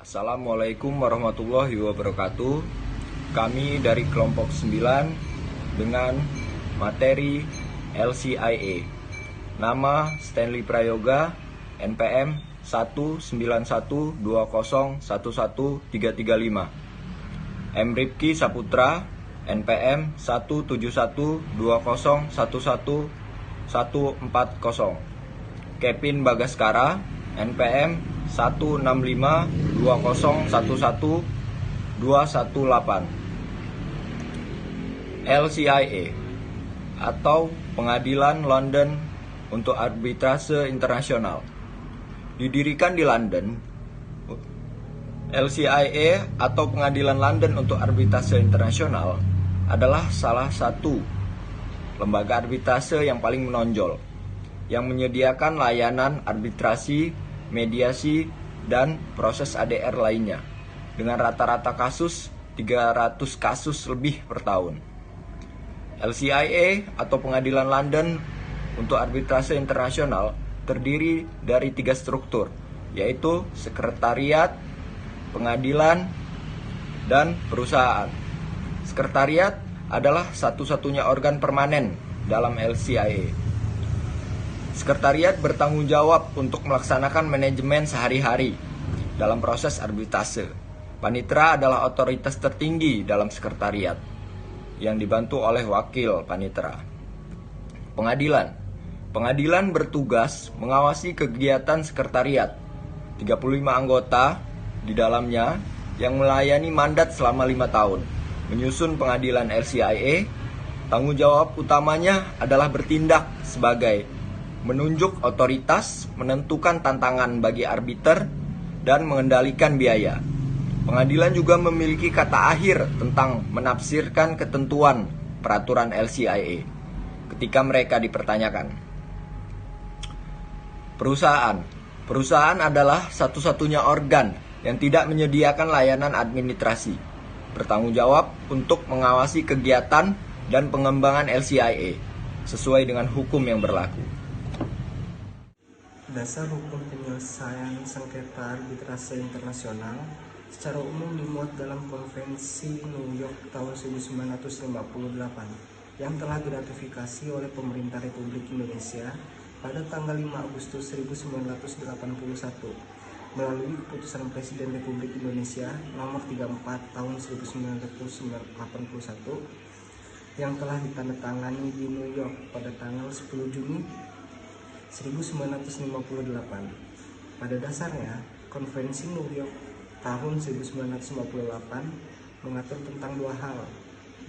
Assalamualaikum warahmatullahi wabarakatuh. Kami dari kelompok 9 dengan materi LCIA. Nama Stanley Prayoga, NPM 19120111335. M. Rifki Saputra, NPM 17120111140. Kevin Bagaskara, NPM 16520111218. LCIA atau Pengadilan London untuk Arbitrase Internasional. Didirikan di London, LCIA atau Pengadilan London untuk Arbitrase Internasional adalah salah satu lembaga arbitrase yang paling menonjol, yang menyediakan layanan arbitrasi, mediasi, dan proses ADR lainnya, dengan rata-rata kasus 300 kasus lebih per tahun. LCIA atau Pengadilan London untuk Arbitrase Internasional terdiri dari 3 struktur, yaitu sekretariat, pengadilan, dan perusahaan. Sekretariat adalah satu-satunya organ permanen dalam LCIA. Sekretariat bertanggung jawab untuk melaksanakan manajemen sehari-hari dalam proses arbitrase. Panitera adalah otoritas tertinggi dalam sekretariat yang dibantu oleh wakil panitera. Pengadilan bertugas mengawasi kegiatan sekretariat. 35 anggota di dalamnya yang melayani mandat selama 5 tahun. Menyusun pengadilan LCIA, tanggung jawab utamanya adalah bertindak sebagai menunjuk otoritas, menentukan tantangan bagi arbiter, dan mengendalikan biaya. Pengadilan juga memiliki kata akhir tentang menafsirkan ketentuan peraturan LCIA ketika mereka dipertanyakan. Perusahaan adalah satu-satunya organ yang tidak menyediakan layanan administrasi, bertanggung jawab untuk mengawasi kegiatan dan pengembangan LCIA sesuai dengan hukum yang berlaku. Dasar hukum penyelesaian sengketa arbitrase internasional secara umum dimuat dalam Konvensi New York tahun 1958 yang telah diratifikasi oleh Pemerintah Republik Indonesia pada tanggal 5 Agustus 1981 melalui Keputusan Presiden Republik Indonesia nomor 34 tahun 1981 yang telah ditandatangani di New York pada tanggal 10 Juni 1958. Pada dasarnya, Konvensi New York tahun 1958 mengatur tentang 2 hal,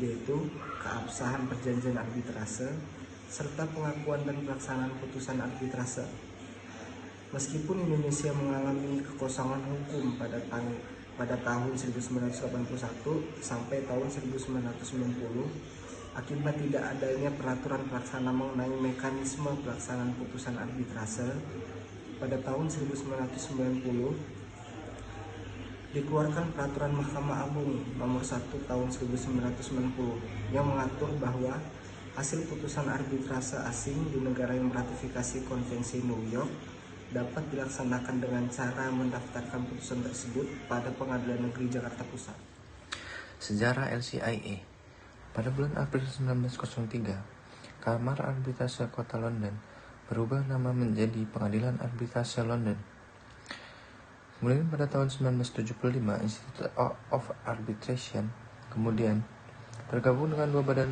yaitu keabsahan perjanjian arbitrase serta pengakuan dan pelaksanaan putusan arbitrase. Meskipun Indonesia mengalami kekosongan hukum pada tahun 1981 sampai tahun 1990, akibat tidak adanya peraturan pelaksana mengenai mekanisme pelaksanaan putusan arbitrase, pada tahun 1990 dikeluarkan Peraturan Mahkamah Agung nomor 1 tahun 1990 yang mengatur bahwa hasil putusan arbitrase asing di negara yang meratifikasi Konvensi New York dapat dilaksanakan dengan cara mendaftarkan putusan tersebut pada Pengadilan Negeri Jakarta Pusat. Sejarah LCIA. Pada bulan April 1903, Kamar Arbitrase Kota London berubah nama menjadi Pengadilan Arbitrase London. Kemudian pada tahun 1975, Institute of Arbitration kemudian tergabung dengan 2 badan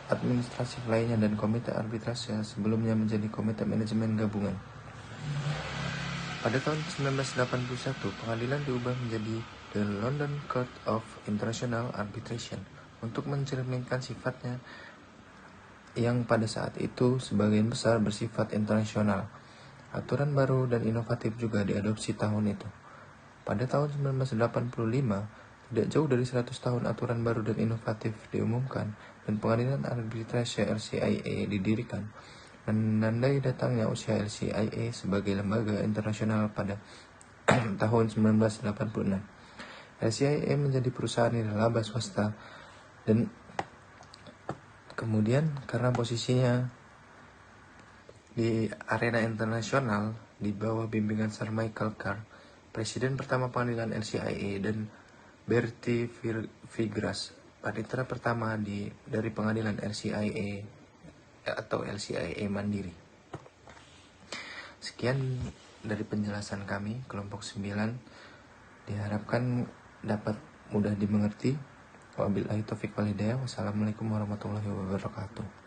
administratif lainnya dan Komite Arbitrase sebelumnya menjadi Komite Manajemen Gabungan. Pada tahun 1981, pengadilan diubah menjadi The London Court of International Arbitration untuk mencerminkan sifatnya yang pada saat itu sebagian besar bersifat internasional. Aturan baru dan inovatif juga diadopsi tahun itu. Pada tahun 1985, tidak jauh dari 100 tahun aturan baru dan inovatif diumumkan dan Pengadilan Arbitrase LCIA didirikan, menandai datangnya usia LCIA sebagai lembaga internasional pada tahun 1986. LCIA menjadi perusahaan nirlaba swasta dan kemudian karena posisinya di arena internasional di bawah bimbingan Sir Michael Carr, Presiden pertama pengadilan LCIA, dan Bertie Vigras, panitera pertama dari pengadilan LCIA atau LCIA Mandiri. Sekian dari penjelasan kami, kelompok 9. Diharapkan dapat mudah dimengerti. Wabillahi taufiq wal hidayah. Wassalamualaikum warahmatullahi wabarakatuh.